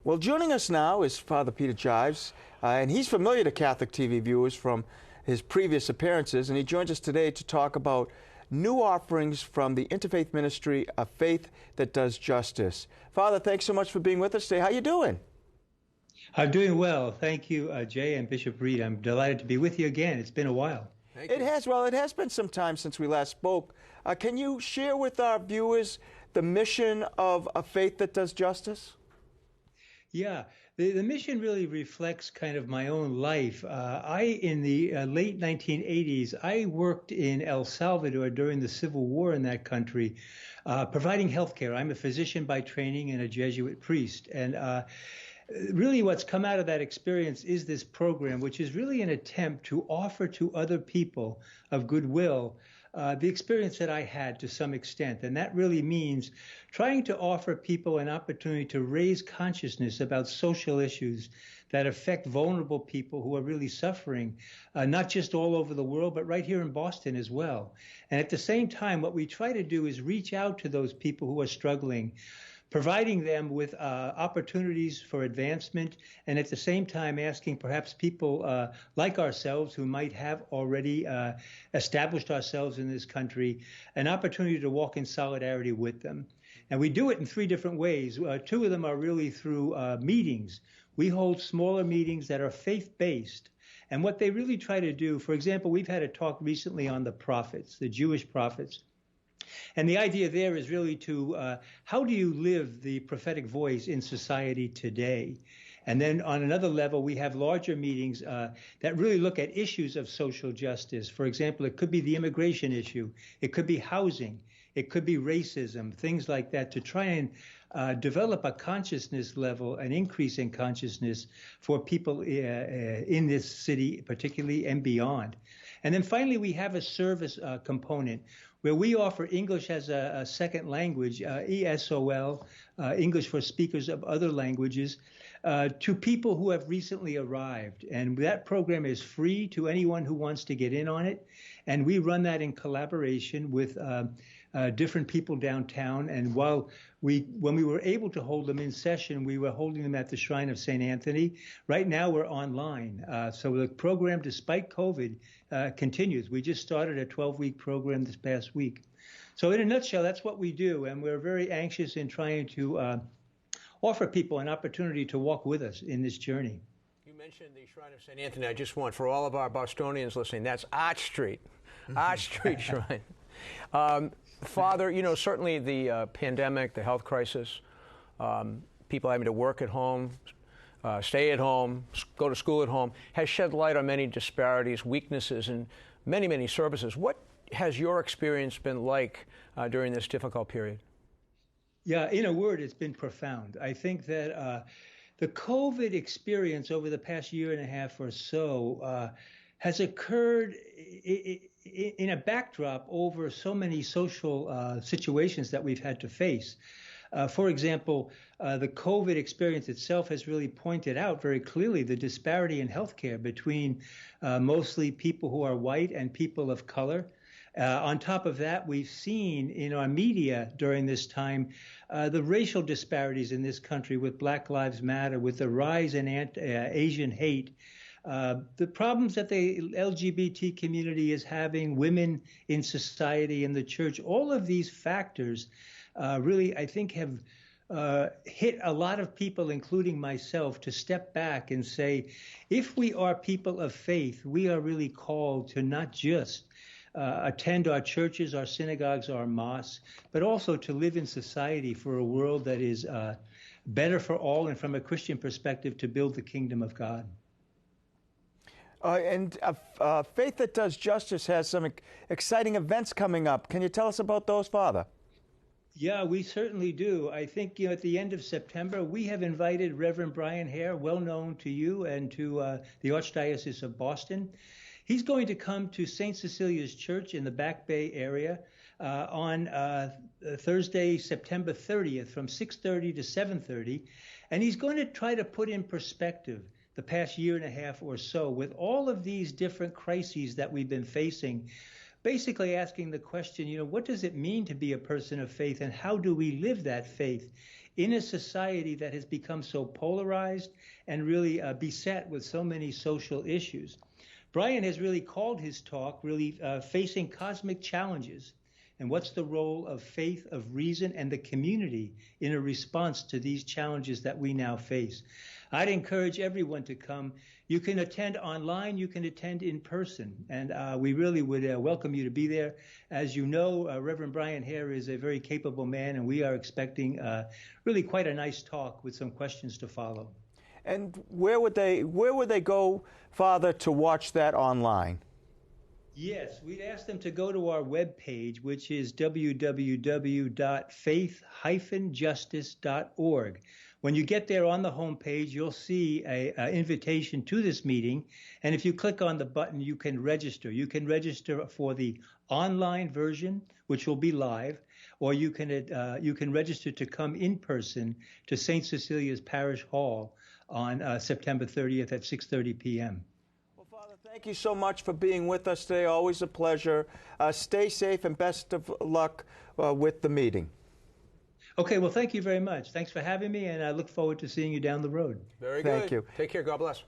Well, joining us now is Father Peter Gyves, and he's familiar to Catholic TV viewers from his previous appearances, and he joins us today to talk about new offerings from the interfaith ministry, A Faith That Does Justice. Father, thanks so much for being with us today. How you doing? I'm doing well. Thank you, Jay and Bishop Reed. I'm delighted to be with you again. It's been a while. It has been some time since we last spoke. Can you share with our viewers the mission of A Faith That Does Justice? Yeah, the mission really reflects kind of my own life. In the late 1980s, I worked in El Salvador during the Civil War in that country, providing health care. I'm a physician by training and a Jesuit priest. And really what's come out of that experience is this program, which is really an attempt to offer to other people of goodwill the experience that I had to some extent. And that really means trying to offer people an opportunity to raise consciousness about social issues that affect vulnerable people who are really suffering, not just all over the world, but right here in Boston as well. And at the same time, what we try to do is reach out to those people who are struggling, providing them with opportunities for advancement, and at the same time asking perhaps people like ourselves who might have already established ourselves in this country an opportunity to walk in solidarity with them. And we do it in three different ways. Two of them are really through meetings. We hold smaller meetings that are faith-based. And what they really try to do, for example, we've had a talk recently on the prophets, the Jewish prophets. And the idea there is really to how do you live the prophetic voice in society today? And then on another level, we have larger meetings that really look at issues of social justice. For example, it could be the immigration issue. It could be housing. It could be racism, things like that, to try and develop a consciousness level, an increase in consciousness for people in this city, particularly, and beyond. And then finally, we have a service component where we offer English as a second language, ESOL, English for speakers of other languages, to people who have recently arrived. And that program is free to anyone who wants to get in on it. And we run that in collaboration with different people downtown. And when we were able to hold them in session, we were holding them at the Shrine of St. Anthony. Right now, we're online. So the program, despite COVID, continues. We just started a 12-week program this past week. So in a nutshell, that's what we do. And we're very anxious in trying to offer people an opportunity to walk with us in this journey. You mentioned the Shrine of St. Anthony. I just want, for all of our Bostonians listening, that's Arch Street. Arch Street Shrine. Father, you know, certainly the pandemic, the health crisis, people having to work at home, stay at home, go to school at home, has shed light on many disparities, weaknesses in many, many services. What has your experience been like during this difficult period? Yeah, in a word, it's been profound. I think that the COVID experience over the past year and a half or so has occurred in a backdrop over so many social situations that we've had to face. For example, the COVID experience itself has really pointed out very clearly the disparity in healthcare between mostly people who are white and people of color. On top of that, we've seen in our media during this time the racial disparities in this country with Black Lives Matter, with the rise in Asian hate, the problems that the LGBT community is having, women in society and the church. All of these factors really, I think, have hit a lot of people, including myself, to step back and say, if we are people of faith, we are really called to not just attend our churches, our synagogues, our mosques, but also to live in society for a world that is better for all, and from a Christian perspective, to build the kingdom of God. And Faith That Does Justice has some exciting events coming up. Can you tell us about those, Father? Yeah, we certainly do. I think, at the end of September, we have invited Reverend Brian Hare, well known to you and to the Archdiocese of Boston. He's going to come to St. Cecilia's Church in the Back Bay area on Thursday, September 30th from 6:30 to 7:30. And he's going to try to put in perspective the past year and a half or so with all of these different crises that we've been facing, basically asking the question, what does it mean to be a person of faith, and how do we live that faith in a society that has become so polarized and really beset with so many social issues. Brian has really called his talk really facing cosmic challenges. And what's the role of faith, of reason, and the community in a response to these challenges that we now face? I'd encourage everyone to come. You can attend online, you can attend in person, and we really would welcome you to be there. As you know, Reverend Brian Hare is a very capable man, and we are expecting really quite a nice talk with some questions to follow. And where would they go, Father, to watch that online? Yes, we'd ask them to go to our webpage, which is www.faith-justice.org. When you get there on the homepage, you'll see an invitation to this meeting. And if you click on the button, you can register. You can register for the online version, which will be live, or you can register to come in person to St. Cecilia's Parish Hall on September 30th at 6:30 p.m. Thank you so much for being with us today. Always a pleasure. Stay safe and best of luck with the meeting. Okay, well, thank you very much. Thanks for having me, and I look forward to seeing you down the road. Very good. Thank you. Take care. God bless.